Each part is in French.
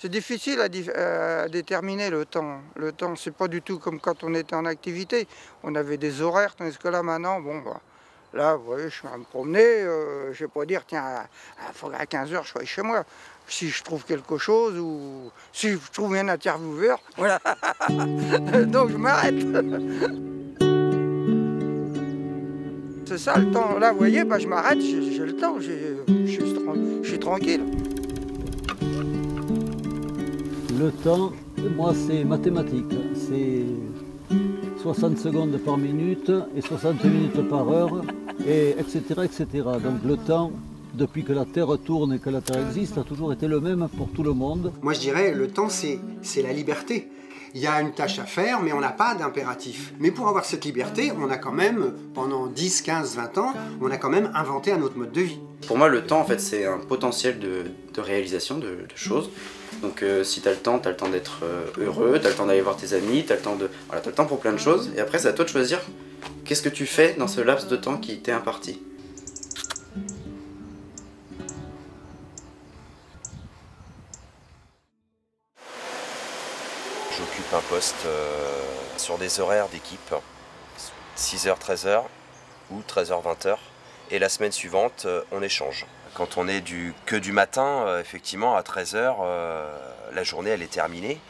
C'est difficile à déterminer le temps. Le temps, c'est pas du tout comme quand on était en activité. On avait des horaires, tandis que là, maintenant, bon, bah, là, vous voyez, je suis à me promener, je vais pas dire, tiens, à 15 h, je sois chez moi. Si je trouve quelque chose ou si je trouve un intervieweur, voilà. Donc je m'arrête. C'est ça le temps. Là, vous voyez, bah, je m'arrête, j'ai le temps, je suis tranquille. Le temps, moi, c'est mathématique. C'est 60 secondes par minute et 60 minutes par heure, et etc., etc. Donc le temps, depuis que la Terre tourne et que la Terre existe, a toujours été le même pour tout le monde. Moi, je dirais, le temps, c'est la liberté. Il y a une tâche à faire, mais on n'a pas d'impératif. Mais pour avoir cette liberté, on a quand même, pendant 10, 15, 20 ans, on a quand même inventé un autre mode de vie. Pour moi, le temps, en fait, c'est un potentiel de réalisation de choses. Donc si tu as le temps d'être heureux, tu as le temps d'aller voir tes amis, tu as le temps voilà, t'as le temps pour plein de choses. Et après, c'est à toi de choisir qu'est-ce que tu fais dans ce laps de temps qui t'est imparti. J'occupe un poste sur des horaires d'équipe, 6h, 13h ou 13h, 20h. Et la semaine suivante, on échange. Quand on est que du matin, effectivement, à 13h, la journée elle est terminée.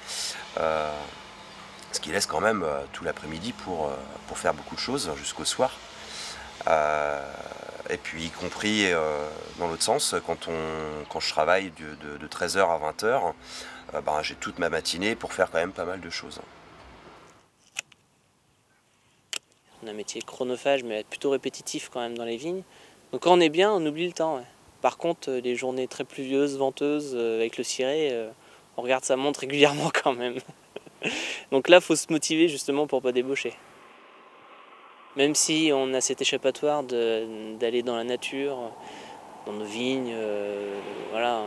Ce qui laisse quand même tout l'après-midi pour faire beaucoup de choses jusqu'au soir. Et puis y compris dans l'autre sens, quand je travaille de 13h à 20h, j'ai toute ma matinée pour faire quand même pas mal de choses. On a un métier chronophage mais plutôt répétitif quand même dans les vignes. Donc quand on est bien, on oublie le temps. Ouais. Par contre, les journées très pluvieuses, venteuses, avec le ciré, on regarde sa montre régulièrement quand même. Donc là, il faut se motiver justement pour pas débaucher. Même si on a cet échappatoire d'aller dans la nature, dans nos vignes, voilà,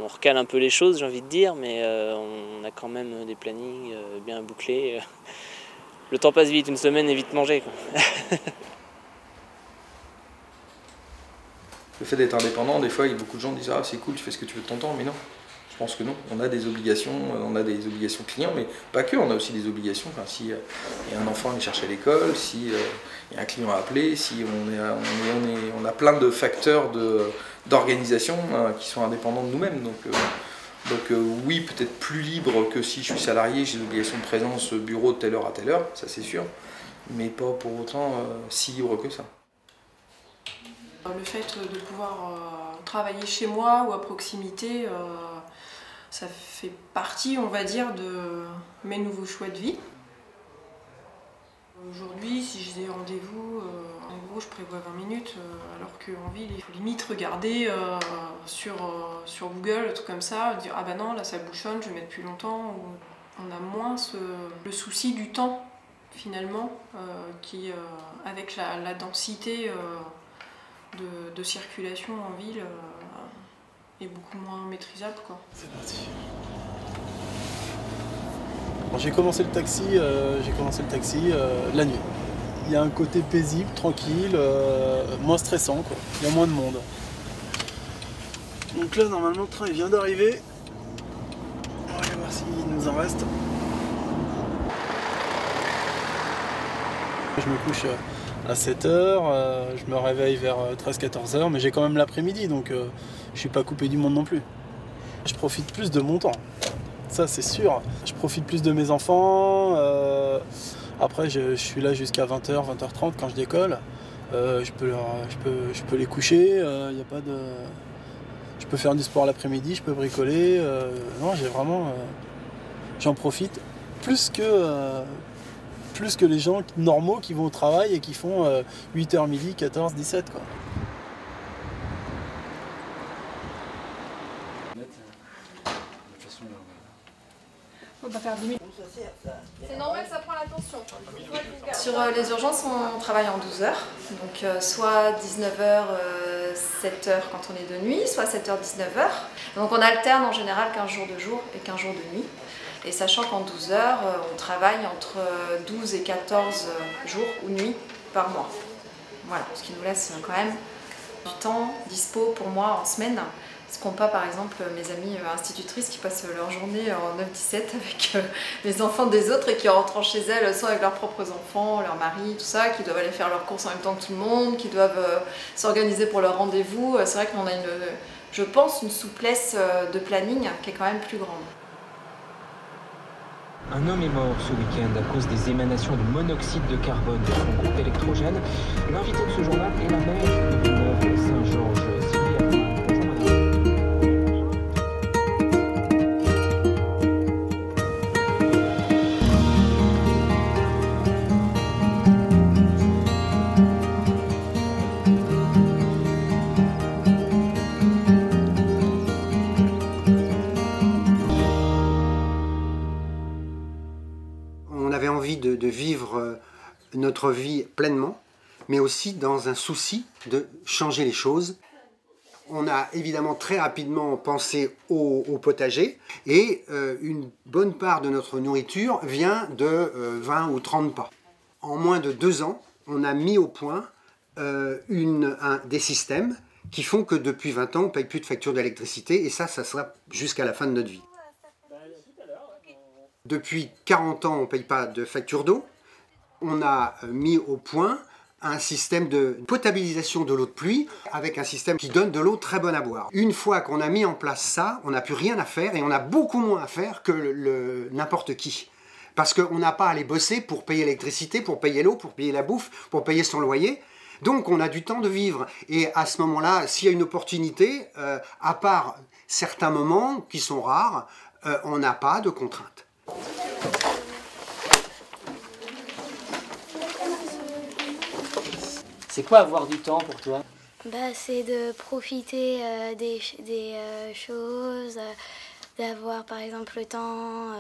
on recale un peu les choses, j'ai envie de dire, mais on a quand même des plannings bien bouclés. Le temps passe vite, une semaine est vite mangée, quoi. Le fait d'être indépendant, des fois, beaucoup de gens disent « Ah, c'est cool, tu fais ce que tu veux de ton temps », mais non. Je pense que non. On a des obligations clients, mais pas que, on a aussi des obligations. Enfin, si y a un enfant à aller chercher à l'école, si y a un client à appeler, si on a plein de facteurs d'organisation qui sont indépendants de nous-mêmes. Donc oui, peut-être plus libre que si je suis salarié, j'ai des obligations de présence bureau de telle heure à telle heure, ça c'est sûr, mais pas pour autant si libre que ça. Le fait de pouvoir travailler chez moi ou à proximité, ça fait partie, on va dire, de mes nouveaux choix de vie. Aujourd'hui, si j'ai des rendez-vous, en gros, je prévois 20 minutes, alors qu'en ville, il faut limite regarder sur Google, tout comme ça, dire « Ah bah non, là ça bouchonne, je vais mettre plus longtemps ». On a moins le souci du temps, finalement, qui, avec la densité de circulation en ville, est beaucoup moins maîtrisable, quoi. C'est parti. Bon, j'ai commencé le taxi la nuit. Il y a un côté paisible, tranquille, moins stressant, quoi. Il y a moins de monde. Donc là, normalement, le train il vient d'arriver. On va voir s'il nous en reste. Je me couche à 7h, je me réveille vers 13-14 h, mais j'ai quand même l'après-midi, donc je suis pas coupé du monde non plus. Je profite plus de mon temps. Ça c'est sûr. Je profite plus de mes enfants. Après je suis là jusqu'à 20h, 20h30 quand je décolle. Je peux les coucher. Y a pas de... Je peux faire du sport l'après-midi, je peux bricoler. Non, j'en profite plus que les gens normaux qui vont au travail et qui font 8h midi, 14, 17 quoi. On va faire 10 minutes. C'est normal que ça prend l'attention. Sur les urgences, on travaille en 12 heures. Donc soit 19h, 7h quand on est de nuit, soit 7h, 19h. Donc on alterne en général 15 jours de jour et 15 jours de nuit. Et sachant qu'en 12 heures, on travaille entre 12 et 14 jours ou nuits par mois. Voilà, ce qui nous laisse quand même du temps dispo pour moi en semaine Ce qu'ont pas par exemple mes amies institutrices qui passent leur journée en 9-17 avec les enfants des autres et qui rentrent chez elles soit avec leurs propres enfants, leur mari, tout ça, qui doivent aller faire leurs courses en même temps que tout le monde, qui doivent s'organiser pour leur rendez-vous. C'est vrai qu'on a je pense, une souplesse de planning qui est quand même plus grande. Un homme est mort ce week-end à cause des émanations de monoxyde de carbone de son groupe électrogène. L'invité de ce journal est la maire de Villeneuve-Saint-Georges. On avait envie de vivre notre vie pleinement, mais aussi dans un souci de changer les choses. On a évidemment très rapidement pensé au potager et une bonne part de notre nourriture vient de 20 ou 30 pas. En moins de 2 ans, on a mis au point des systèmes qui font que depuis 20 ans, on ne paye plus de facture d'électricité et ça sera jusqu'à la fin de notre vie. Depuis 40 ans, on ne paye pas de facture d'eau. On a mis au point un système de potabilisation de l'eau de pluie avec un système qui donne de l'eau très bonne à boire. Une fois qu'on a mis en place ça, on n'a plus rien à faire et on a beaucoup moins à faire que n'importe qui. Parce qu'on n'a pas à aller bosser pour payer l'électricité, pour payer l'eau, pour payer la bouffe, pour payer son loyer. Donc on a du temps de vivre. Et à ce moment-là, s'il y a une opportunité, à part certains moments qui sont rares, on n'a pas de contraintes. C'est quoi avoir du temps pour toi? C'est de profiter des choses, d'avoir par exemple le temps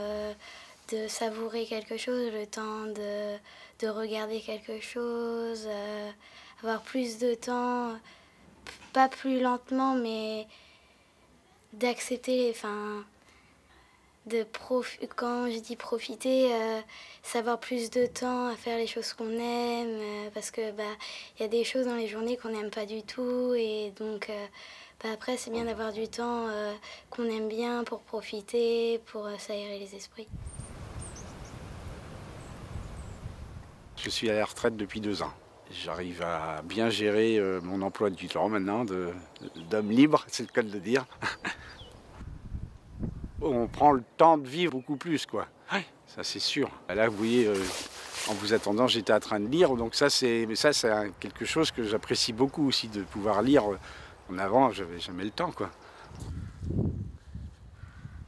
de savourer quelque chose, le temps de regarder quelque chose, avoir plus de temps, pas plus lentement, mais d'accepter, quand je dis profiter, savoir plus de temps à faire les choses qu'on aime, parce que y a des choses dans les journées qu'on n'aime pas du tout, et donc après c'est bien d'avoir du temps qu'on aime bien pour profiter, pour s'aérer les esprits. Je suis à la retraite depuis 2 ans. J'arrive à bien gérer mon emploi du temps maintenant, d'homme libre, c'est le cas de le dire. On prend le temps de vivre beaucoup plus, quoi. Ouais, ça c'est sûr. Là, vous voyez, en vous attendant, j'étais en train de lire, donc ça c'est quelque chose que j'apprécie beaucoup aussi, de pouvoir lire. En avant, j'avais jamais le temps, quoi.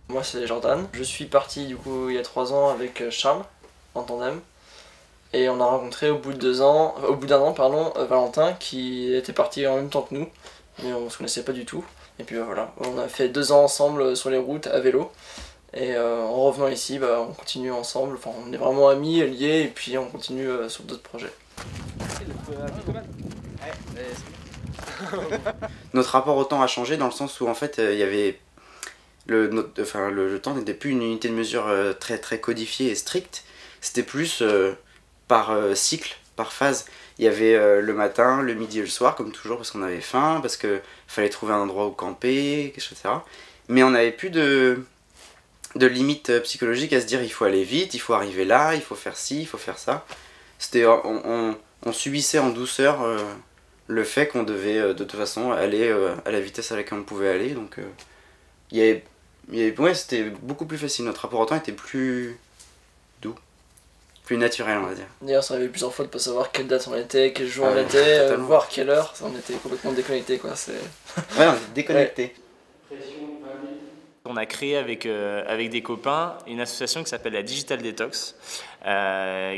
Moi c'est Jordan. Je suis parti du coup il y a 3 ans avec Charles en tandem. Et on a rencontré au bout d'un an, Valentin qui était parti en même temps que nous, mais on se connaissait pas du tout. Et puis voilà, on a fait 2 ans ensemble sur les routes à vélo. Et en revenant ici, on continue ensemble. Enfin, on est vraiment amis, liés, et puis on continue sur d'autres projets. Notre rapport au temps a changé dans le sens où en fait il y avait le temps n'était plus une unité de mesure très codifiée et stricte. C'était plus par cycle, par phase. Il y avait le matin, le midi et le soir, comme toujours, parce qu'on avait faim, parce qu'il fallait trouver un endroit où camper, etc. Mais on n'avait plus de limite psychologique à se dire il faut aller vite, il faut arriver là, il faut faire ci, il faut faire ça. On subissait en douceur le fait qu'on devait de toute façon aller à la vitesse à laquelle on pouvait aller. Donc c'était beaucoup plus facile. Notre rapport au temps était plus doux. Plus naturel, on va dire. D'ailleurs, ça arrivait plusieurs fois de ne pas savoir quelle date on était, quel jour on était, voire quelle heure. On était complètement déconnectés, quoi. Ouais, on était déconnectés. Ouais. On a créé avec des copains une association qui s'appelle la Digital Detox,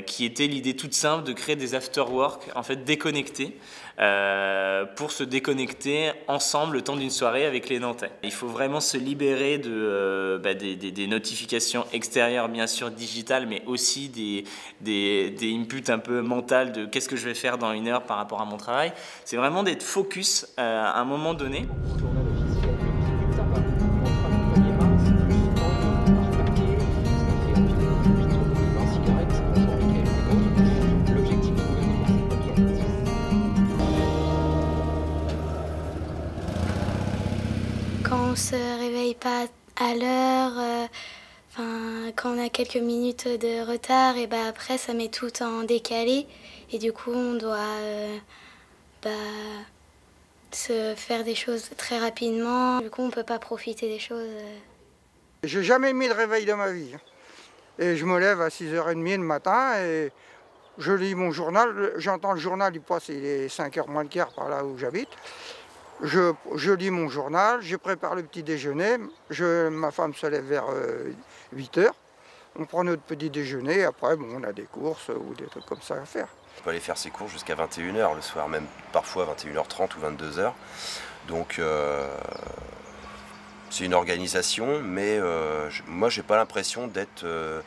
qui était l'idée toute simple de créer des after-work en fait déconnectés, pour se déconnecter ensemble le temps d'une soirée avec les Nantais. Il faut vraiment se libérer des notifications extérieures, bien sûr digitales, mais aussi des inputs un peu mentales de qu'est-ce que je vais faire dans 1 heure par rapport à mon travail. C'est vraiment d'être focus à un moment donné. quand on se réveille pas à l'heure, quand on a quelques minutes de retard, et après ça met tout en décalé. Et du coup, on doit se faire des choses très rapidement. Du coup, on peut pas profiter des choses. J'ai jamais mis le réveil de ma vie. Et je me lève à 6h30 le matin et je lis mon journal. J'entends le journal, il passe, il est 5h moins le quart par là où j'habite. Je lis mon journal, je prépare le petit déjeuner. Ma femme se lève vers 8h. On prend notre petit déjeuner. Après, on a des courses ou des trucs comme ça à faire. On peut aller faire ses courses jusqu'à 21h le soir, même parfois 21h30 ou 22h. Donc c'est une organisation, mais moi j'ai pas l'impression d'être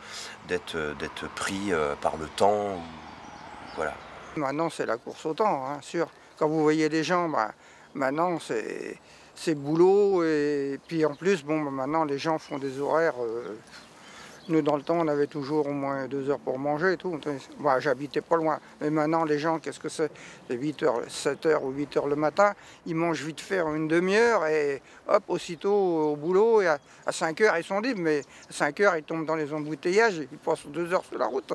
pris par le temps. Voilà. Maintenant c'est la course au temps, hein, sûr. Quand vous voyez les gens, maintenant c'est boulot et puis en plus maintenant les gens font des horaires. Nous, dans le temps, on avait toujours au moins 2 heures pour manger et tout. J'habitais pas loin. Mais maintenant, les gens, qu'est-ce que c'est? C'est 8h, 7h ou 8h le matin. Ils mangent vite fait en une demi-heure et hop, aussitôt au boulot. Et à 5h, ils sont libres. Mais à 5h, ils tombent dans les embouteillages. Ils passent 2 heures sur la route.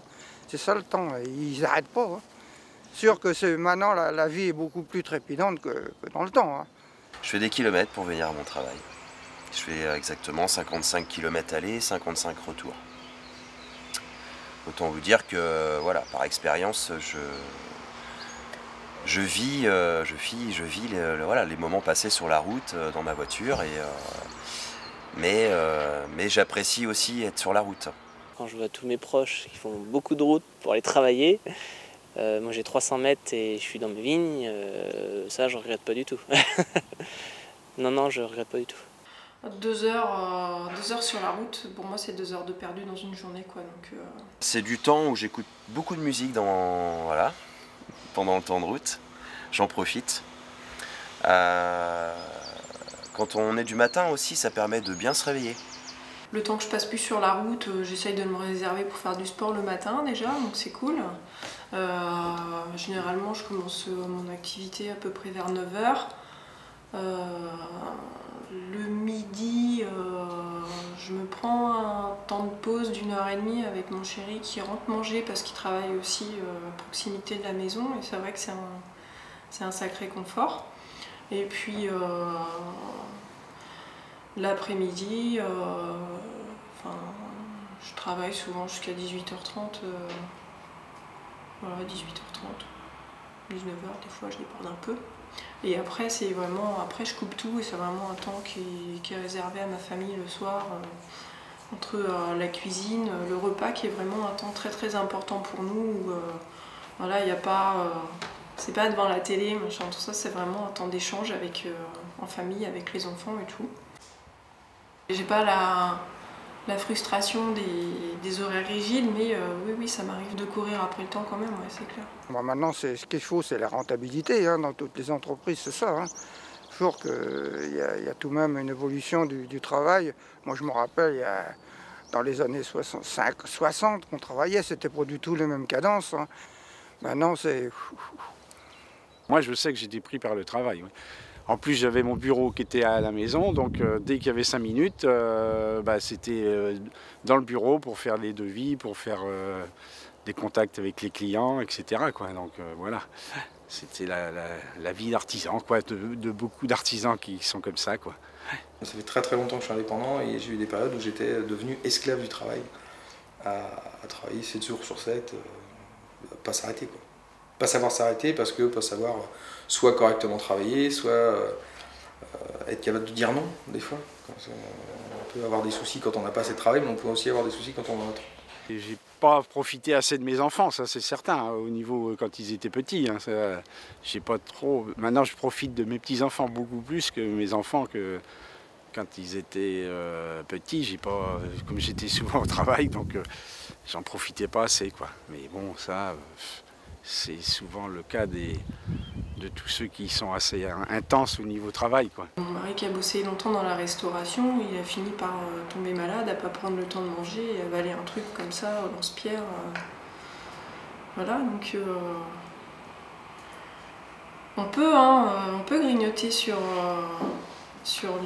C'est ça le temps. Ils n'arrêtent pas. Hein. Sûr que maintenant, la vie est beaucoup plus trépidante que dans le temps. Hein. Je fais des kilomètres pour venir à mon travail. Je fais exactement 55 km aller, 55 retour. Autant vous dire que, voilà, par expérience, je vis les moments passés sur la route, dans ma voiture, mais j'apprécie aussi être sur la route. Quand je vois tous mes proches qui font beaucoup de route pour aller travailler, moi j'ai 300 mètres et je suis dans mes vignes, ça je regrette pas du tout. Non, je regrette pas du tout. 2 heures sur la route, pour moi c'est 2 heures de perdu dans une journée, quoi. C'est du temps où j'écoute beaucoup de musique pendant le temps de route. J'en profite. Quand on est du matin aussi, ça permet de bien se réveiller. Le temps que je passe plus sur la route, j'essaye de me réserver pour faire du sport le matin déjà, donc c'est cool. Généralement je commence mon activité à peu près vers 9h. Le midi, je me prends un temps de pause d'1h30 avec mon chéri qui rentre manger parce qu'il travaille aussi à proximité de la maison et c'est vrai que c'est un sacré confort. Et puis l'après-midi, je travaille souvent jusqu'à 18h30, voilà, 18h30, 19h, des fois je déborde un peu. Et après, c'est vraiment, je coupe tout et c'est vraiment un temps qui est réservé à ma famille le soir, entre la cuisine, le repas qui est vraiment un temps très très important pour nous. Où, voilà, il n'y a pas, c'est pas devant la télé, machin, tout ça, c'est vraiment un temps d'échange avec, en famille, avec les enfants et tout. J'ai pas la frustration des horaires rigides, mais oui, ça m'arrive de courir après le temps quand même, ouais, c'est clair. Maintenant, ce qu'il faut, c'est la rentabilité. Hein, dans toutes les entreprises, c'est ça. Hein. Toujours qu'il y a tout de même une évolution du travail. Moi, je me rappelle, dans les années 60, qu'on travaillait, c'était pas du tout les mêmes cadences. Hein. Maintenant, c'est... Moi, je sais que j'étais pris par le travail. Oui. En plus, j'avais mon bureau qui était à la maison, donc dès qu'il y avait 5 minutes, c'était dans le bureau pour faire les devis, pour faire des contacts avec les clients, etc. quoi. Donc voilà, c'était la vie d'artisan, quoi, de beaucoup d'artisans qui sont comme ça, quoi. Ça fait très très longtemps que je suis indépendant et j'ai eu des périodes où j'étais devenu esclave du travail, à travailler 7 jours sur 7, pas s'arrêter, quoi. Pas savoir s'arrêter parce que pas savoir soit correctement travailler, soit être capable de dire non des fois. On peut avoir des soucis quand on n'a pas assez de travail, mais on peut aussi avoir des soucis quand on en a trop. J'ai pas profité assez de mes enfants, ça c'est certain, hein, au niveau quand ils étaient petits. Hein, j'ai pas trop. Maintenant je profite de mes petits-enfants beaucoup plus que mes enfants que quand ils étaient petits. Comme j'étais souvent au travail, donc j'en profitais pas assez, quoi. Mais bon, ça. C'est souvent le cas de tous ceux qui sont assez intenses au niveau travail, quoi. Mon mari qui a bossé longtemps dans la restauration, il a fini par tomber malade, à ne pas prendre le temps de manger et avaler un truc comme ça, au lance-pierre. Voilà, donc on peut grignoter sur sur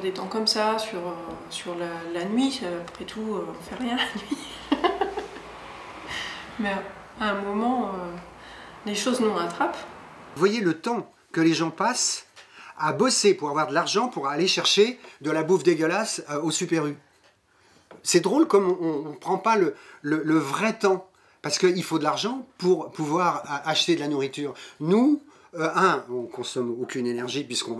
des temps comme ça, sur la nuit. Après tout, on fait rien la nuit. Mais à un moment, les choses nous rattrapent. Vous voyez le temps que les gens passent à bosser pour avoir de l'argent pour aller chercher de la bouffe dégueulasse au Super U. C'est drôle comme on ne prend pas le vrai temps, parce qu'il faut de l'argent pour pouvoir acheter de la nourriture. Nous, on consomme aucune énergie puisqu'on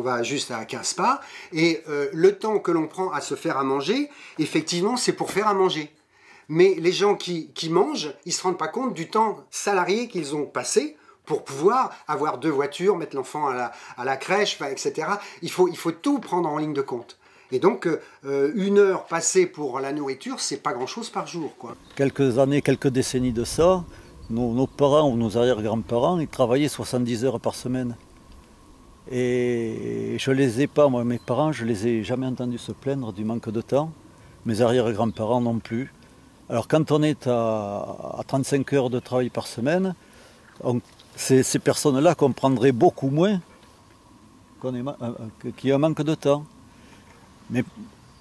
va juste à 15 pas, et le temps que l'on prend à se faire à manger, effectivement, c'est pour faire à manger. Mais les gens qui mangent, ils ne se rendent pas compte du temps salarié qu'ils ont passé pour pouvoir avoir 2 voitures, mettre l'enfant à la crèche, etc. Il faut tout prendre en ligne de compte. Et donc, 1 heure passée pour la nourriture, c'est pas grand-chose par jour, quoi. Quelques années, quelques décennies de ça, nos parents ou nos arrière-grands-parents, ils travaillaient 70 heures par semaine. Et je les ai pas, moi, mes parents, je les ai jamais entendus se plaindre du manque de temps. Mes arrière-grands-parents non plus. Alors quand on est à 35 heures de travail par semaine, ces personnes-là comprendraient beaucoup moins qu'il y a un manque de temps. Mais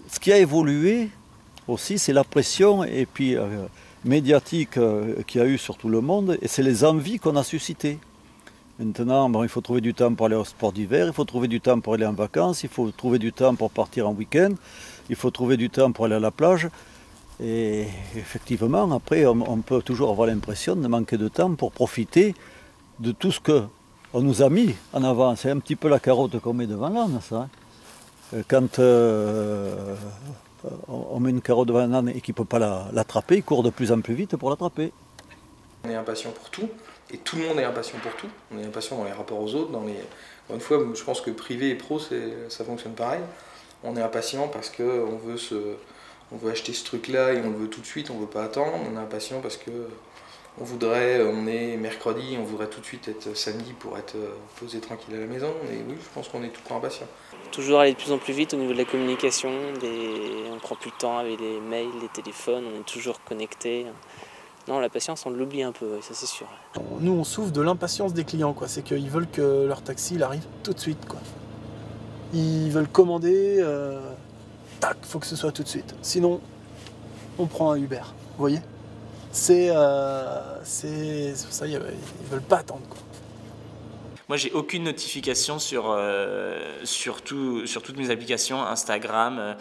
ce qui a évolué aussi, c'est la pression et puis médiatique qu'il y a eu sur tout le monde, et c'est les envies qu'on a suscitées. Maintenant, bon, il faut trouver du temps pour aller au sport d'hiver, il faut trouver du temps pour aller en vacances, il faut trouver du temps pour partir en week-end, il faut trouver du temps pour aller à la plage. Et effectivement, après, on peut toujours avoir l'impression de manquer de temps pour profiter de tout ce qu'on nous a mis en avant. C'est un petit peu la carotte qu'on met devant l'âne, ça. Quand on met une carotte devant un âne et qu'il ne peut pas l'attraper, il court de plus en plus vite pour l'attraper. On est impatient pour tout, et tout le monde est impatient pour tout. On est impatient dans les rapports aux autres. Encore une fois, je pense que privé et pro, ça fonctionne pareil. On est impatient parce qu'on veut acheter ce truc-là et on le veut tout de suite, on ne veut pas attendre. On est impatient parce que on est mercredi, on voudrait tout de suite être samedi pour être posé tranquille à la maison. Et oui, je pense qu'on est tout le temps impatient. Toujours aller de plus en plus vite au niveau de la communication, on ne prend plus le temps avec les mails, les téléphones, on est toujours connecté. Non, la patience, on l'oublie un peu, ça c'est sûr. Nous, on souffre de l'impatience des clients, quoi. C'est qu'ils veulent que leur taxi il arrive tout de suite, quoi. Ils veulent commander, tac, faut que ce soit tout de suite. Sinon, on prend un Uber, vous voyez. C'est pour ça ils veulent pas attendre, quoi. Moi, j'ai aucune notification sur toutes mes applications, Instagram,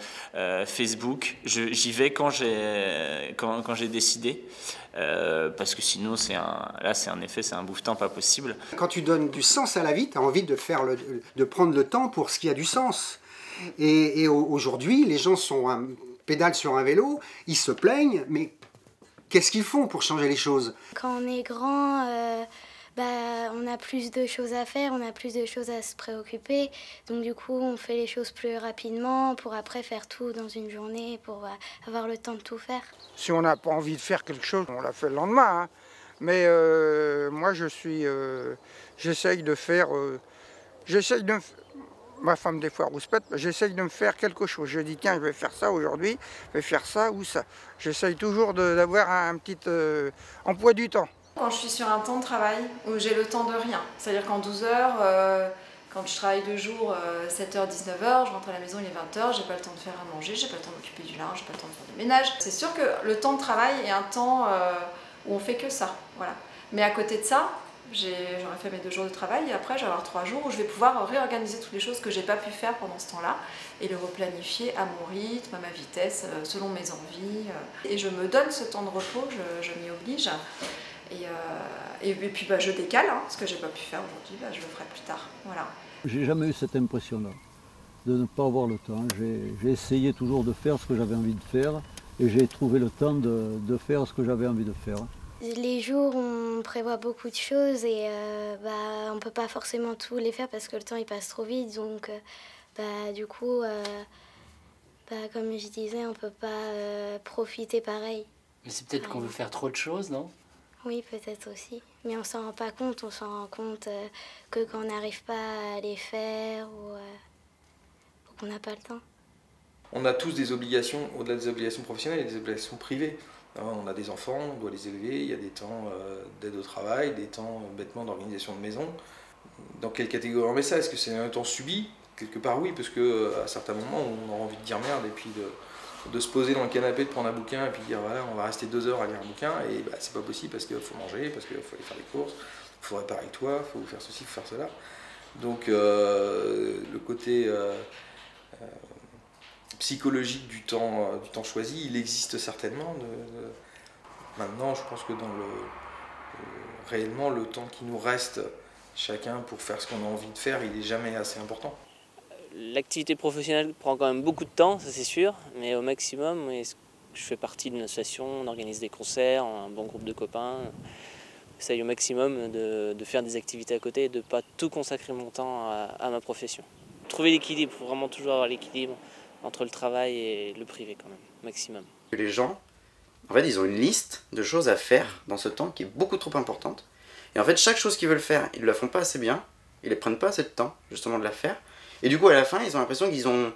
Facebook. J'y vais quand j'ai décidé, parce que sinon, c'est un bouffetant pas possible. Quand tu donnes du sens à la vie, tu as envie de prendre le temps pour ce qui a du sens. Et aujourd'hui, les gens pédalent sur un vélo, ils se plaignent, mais qu'est-ce qu'ils font pour changer les choses? Quand on est grand, on a plus de choses à faire, on a plus de choses à se préoccuper. Donc du coup, on fait les choses plus rapidement pour après faire tout dans une journée, pour avoir le temps de tout faire. Si on n'a pas envie de faire quelque chose, on l'a fait le lendemain. Hein. Mais moi, j'essaye de faire... ma femme, des fois, rouspète, j'essaye de me faire quelque chose. Je dis, tiens, je vais faire ça aujourd'hui, je vais faire ça ou ça. J'essaye toujours d'avoir un petit emploi du temps. Quand je suis sur un temps de travail où j'ai le temps de rien, c'est-à-dire qu'en 12 heures, quand je travaille 2 jours, 7h, 19h, je rentre à la maison, il est 20h, j'ai pas le temps de faire à manger, j'ai pas le temps d'occuper du linge, j'ai pas le temps de faire du ménage. C'est sûr que le temps de travail est un temps où on fait que ça, voilà. Mais à côté de ça, j'aurais fait mes 2 jours de travail et après je vais avoir 3 jours où je vais pouvoir réorganiser toutes les choses que j'ai pas pu faire pendant ce temps-là et le replanifier à mon rythme, à ma vitesse, selon mes envies. Et je me donne ce temps de repos, je m'y oblige. Et puis je décale, hein, ce que j'ai pas pu faire aujourd'hui, je le ferai plus tard. Voilà. J'ai jamais eu cette impression-là, de ne pas avoir le temps. J'ai essayé toujours de faire ce que j'avais envie de faire et j'ai trouvé le temps de faire ce que j'avais envie de faire. Les jours, on prévoit beaucoup de choses et on ne peut pas forcément tout les faire parce que le temps il passe trop vite. Donc du coup, comme je disais, on ne peut pas profiter pareil. Mais c'est peut-être qu'on veut faire trop de choses, non ? Oui, peut-être aussi. Mais on s'en rend pas compte. On s'en rend compte que quand on n'arrive pas à les faire ou qu'on n'a pas le temps. On a tous des obligations, au-delà des obligations professionnelles, il y a des obligations privées. On a des enfants, on doit les élever, il y a des temps d'aide au travail, des temps bêtement d'organisation de maison. Dans quelle catégorie on met ça? Est-ce que c'est un temps subi, quelque part oui, parce qu'à certains moments on aura envie de dire merde et puis de se poser dans le canapé, de prendre un bouquin et puis dire voilà, on va rester 2 heures à lire un bouquin, et bah, c'est pas possible parce qu'il faut manger, parce qu'il faut aller faire les courses, il faut réparer avec toi, il faut faire ceci, il faut faire cela. Donc le côté psychologique du temps choisi, il existe certainement. Maintenant, je pense que réellement le temps qui nous reste chacun pour faire ce qu'on a envie de faire, il n'est jamais assez important. L'activité professionnelle prend quand même beaucoup de temps, ça c'est sûr, mais au maximum, je fais partie d'une association, on organise des concerts, un bon groupe de copains. J'essaye au maximum de faire des activités à côté et de ne pas tout consacrer mon temps à ma profession. Trouver l'équilibre, il faut vraiment toujours avoir l'équilibre entre le travail et le privé quand même, maximum. Les gens, en fait, ils ont une liste de choses à faire dans ce temps qui est beaucoup trop importante. Et en fait, chaque chose qu'ils veulent faire, ils ne la font pas assez bien, ils ne prennent pas assez de temps justement de la faire. Et du coup, à la fin, ils ont l'impression qu'ils ont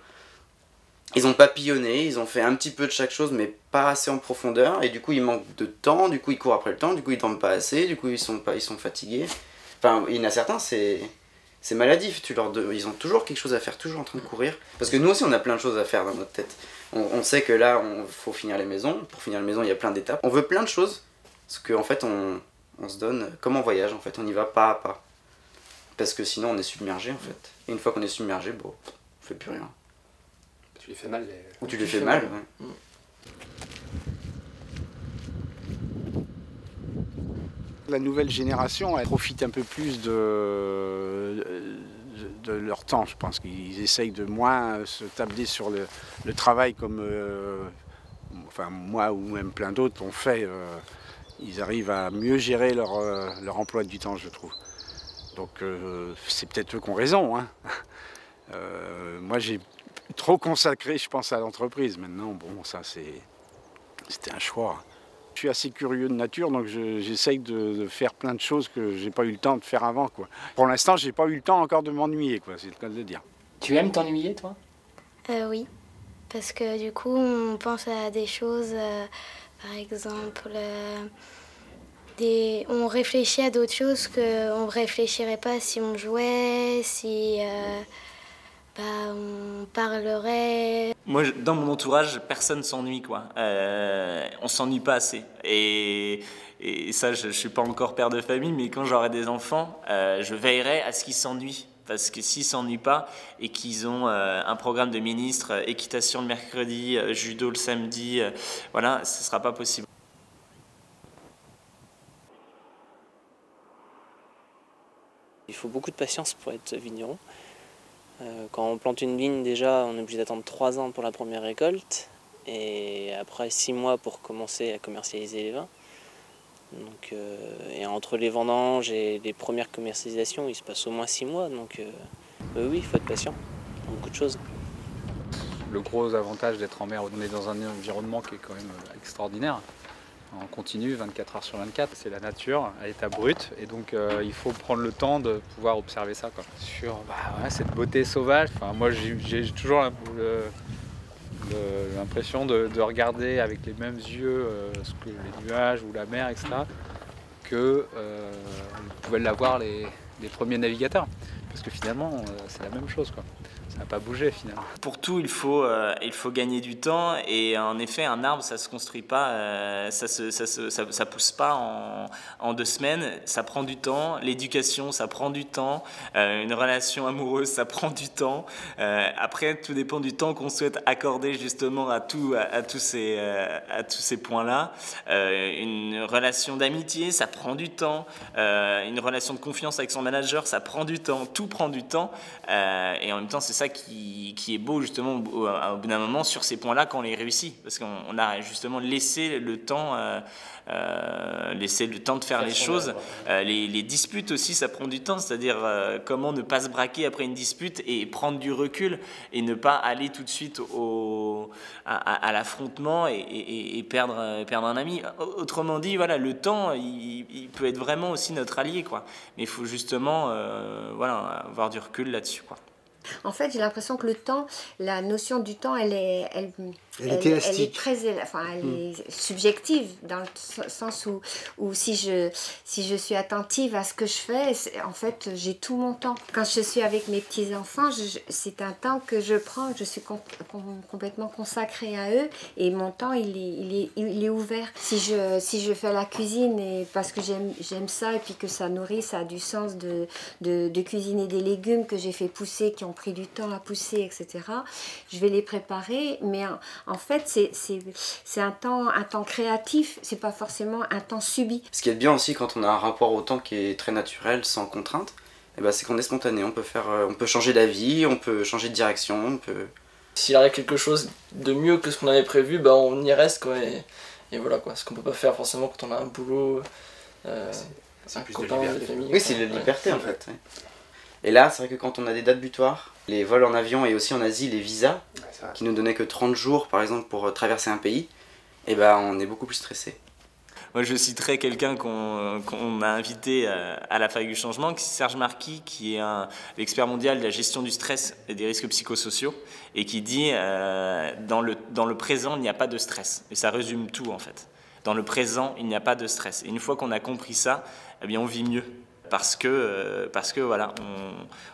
papillonné, ils ont fait un petit peu de chaque chose, mais pas assez en profondeur. Et du coup, ils manquent de temps, du coup, ils courent après le temps, du coup, ils dorment pas assez, du coup, ils sont fatigués. Enfin, il y en a certains, c'est maladif. Ils ont toujours quelque chose à faire, toujours en train de courir. Parce que nous aussi, on a plein de choses à faire dans notre tête. On sait que là, il faut finir les maisons. Pour finir les maisons, il y a plein d'étapes. On veut plein de choses, parce qu'en fait, on se donne comme en voyage, en fait. On y va pas à pas. Parce que sinon, on est submergé, en fait. Et une fois qu'on est submergé, bon, on fait plus rien. Tu les fais mal. Ou tu les fais mal, ouais. La nouvelle génération, elle profite un peu plus de leur temps, je pense qu'ils essayent de moins se tabler sur le travail comme enfin, moi ou même plein d'autres ont fait. Ils arrivent à mieux gérer leur emploi du temps, je trouve. Donc c'est peut-être eux qui ont raison. Hein. Moi j'ai trop consacré, je pense, à l'entreprise. Maintenant, bon, ça c'était un choix. Je suis assez curieux de nature, donc j'essaye de faire plein de choses que j'ai pas eu le temps de faire avant, quoi. Pour l'instant, j'ai pas eu le temps encore de m'ennuyer, quoi, c'est le cas de le dire. Tu aimes t'ennuyer, toi? Oui, parce que du coup, on pense à des choses, par exemple, on réfléchit à d'autres choses qu'on ne réfléchirait pas si on jouait, si on parlerait. Moi, dans mon entourage, personne s'ennuie, quoi. On s'ennuie pas assez. Et ça, je suis pas encore père de famille, mais quand j'aurai des enfants, je veillerai à ce qu'ils s'ennuient. Parce que s'ils s'ennuient pas et qu'ils ont un programme de ministre, équitation le mercredi, judo le samedi, voilà, ce sera pas possible. Il faut beaucoup de patience pour être vigneron. Quand on plante une vigne, déjà, on est obligé d'attendre 3 ans pour la première récolte. Et après 6 mois pour commencer à commercialiser les vins. Donc, et entre les vendanges et les premières commercialisations, il se passe au moins 6 mois. Donc oui, il faut être patient pour beaucoup de choses. Le gros avantage d'être en mer, on est dans un environnement qui est quand même extraordinaire. On continue 24 heures sur 24, c'est la nature à l'état brut et donc il faut prendre le temps de pouvoir observer ça, quoi. Sur cette beauté sauvage, moi j'ai toujours l'impression de regarder avec les mêmes yeux ce que les nuages ou la mer, etc., que pouvaient l'avoir les premiers navigateurs. Parce que finalement, c'est la même chose, quoi. Ça n'a pas bougé, finalement. Pour tout, il faut gagner du temps. Et en effet, un arbre, ça ne se construit pas, ça pousse pas en 2 semaines. Ça prend du temps. L'éducation, ça prend du temps. Une relation amoureuse, ça prend du temps. Après, tout dépend du temps qu'on souhaite accorder justement à tous ces points-là. Une relation d'amitié, ça prend du temps. Une relation de confiance avec son manager, ça prend du temps. Tout prend du temps. Et en même temps, c'est ça qui est beau justement au bout d'un moment sur ces points-là quand on les réussit. Parce qu'on a justement laissé le temps de faire les choses. Les disputes aussi, ça prend du temps. C'est-à-dire comment ne pas se braquer après une dispute et prendre du recul et ne pas aller tout de suite à l'affrontement et perdre un ami. Autrement dit, voilà, le temps, il peut être vraiment aussi notre allié, quoi. Mais il faut justement avoir du recul là-dessus, quoi. En fait, j'ai l'impression que le temps, la notion du temps, elle Elle est élastique. Elle est très, enfin, elle est subjective dans le sens où si je suis attentive à ce que je fais, en fait, j'ai tout mon temps. Quand je suis avec mes petits-enfants, c'est un temps que je prends, je suis complètement consacrée à eux et mon temps, il est ouvert. Si je fais la cuisine et parce que j'aime ça et puis que ça nourrit, ça a du sens de cuisiner des légumes que j'ai fait pousser, qui ont pris du temps à pousser, etc. Je vais les préparer, mais en fait, c'est un temps créatif, c'est pas forcément un temps subi. Ce qui est bien aussi quand on a un rapport au temps qui est très naturel, sans contrainte, eh ben, c'est qu'on est spontané, on peut changer d'avis, on peut changer de direction, S'il arrive quelque chose de mieux que ce qu'on avait prévu, bah on y reste quoi, et voilà quoi, ce qu'on peut pas faire forcément quand on a un boulot, c'est plus copain, de liberté. des familles. Oui, c'est de la liberté en fait. Ouais. Et là, c'est vrai que quand on a des dates butoirs, les vols en avion et aussi en Asie, les visas, qui nous donnaient que 30 jours par exemple pour traverser un pays, eh ben, on est beaucoup plus stressé. Moi, je citerai quelqu'un qu'on a invité à la Fabrique du Changement, Serge Marquis, qui est l'expert mondial de la gestion du stress et des risques psychosociaux, et qui dit dans le présent, il n'y a pas de stress. Et ça résume tout, en fait. Dans le présent, il n'y a pas de stress. Et une fois qu'on a compris ça, eh bien, on vit mieux. Parce que voilà,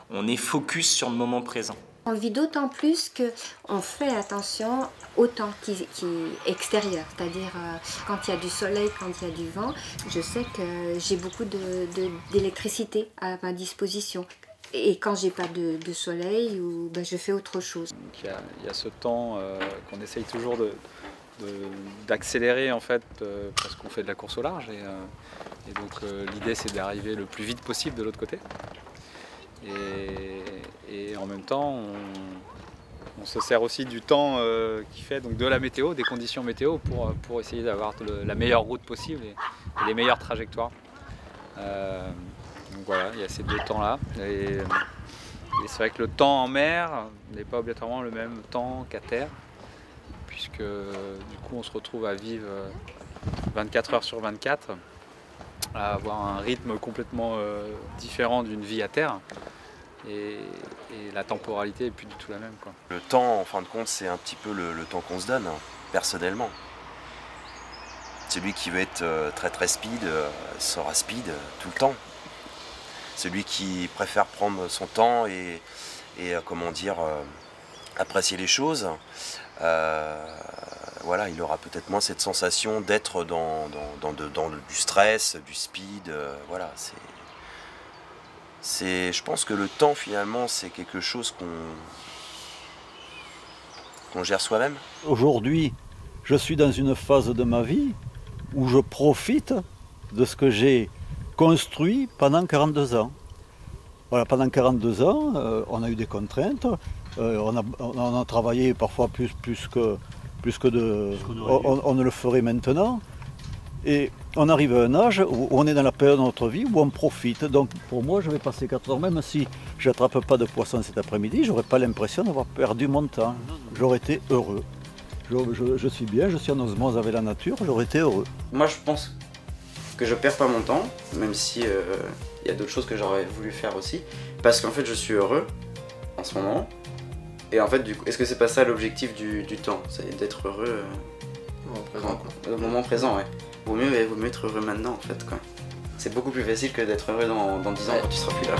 on est focus sur le moment présent. On le vit d'autant plus qu'on fait attention au temps qui est extérieur, c'est-à-dire quand il y a du soleil, quand il y a du vent, je sais que j'ai beaucoup d'électricité à ma disposition. Et quand j'ai pas de soleil, je fais autre chose. Il y a ce temps qu'on essaye toujours d'accélérer en fait, parce qu'on fait de la course au large. Et donc l'idée c'est d'arriver le plus vite possible de l'autre côté. Et en même temps, on se sert aussi du temps qui fait donc de la météo, des conditions météo pour essayer d'avoir la meilleure route possible et les meilleures trajectoires. Donc voilà, il y a ces deux temps-là. Et c'est vrai que le temps en mer n'est pas obligatoirement le même temps qu'à terre, puisque du coup on se retrouve à vivre 24 heures sur 24, à avoir un rythme complètement différent d'une vie à terre. Et la temporalité n'est plus du tout la même, quoi. Le temps, en fin de compte, c'est un petit peu le temps qu'on se donne, personnellement. Celui qui veut être très très speed sera speed tout le temps. Celui qui préfère prendre son temps et comment dire, apprécier les choses, voilà, il aura peut-être moins cette sensation d'être dans du stress, du speed, voilà, je pense que le temps finalement c'est quelque chose qu'on gère soi-même. Aujourd'hui, je suis dans une phase de ma vie où je profite de ce que j'ai construit pendant 42 ans. Voilà, pendant 42 ans, on a eu des contraintes, on a travaillé parfois plus que on ne le ferait maintenant. Et on arrive à un âge où on est dans la période de notre vie où on profite. Donc pour moi, je vais passer 4 heures, même si je n'attrape pas de poisson cet après-midi, je n'aurais pas l'impression d'avoir perdu mon temps. J'aurais été heureux. Je suis bien, je suis en osmose avec la nature, j'aurais été heureux. Moi, je pense que je perds pas mon temps, même si y a d'autres choses que j'aurais voulu faire aussi, parce qu'en fait, je suis heureux en ce moment. Et en fait, du coup, est-ce que c'est pas ça l'objectif du temps? C'est d'être heureux au moment présent, ouais. Vaut mieux être heureux maintenant, en fait, quoi. C'est beaucoup plus facile que d'être heureux dans 10 ans quand tu seras plus là.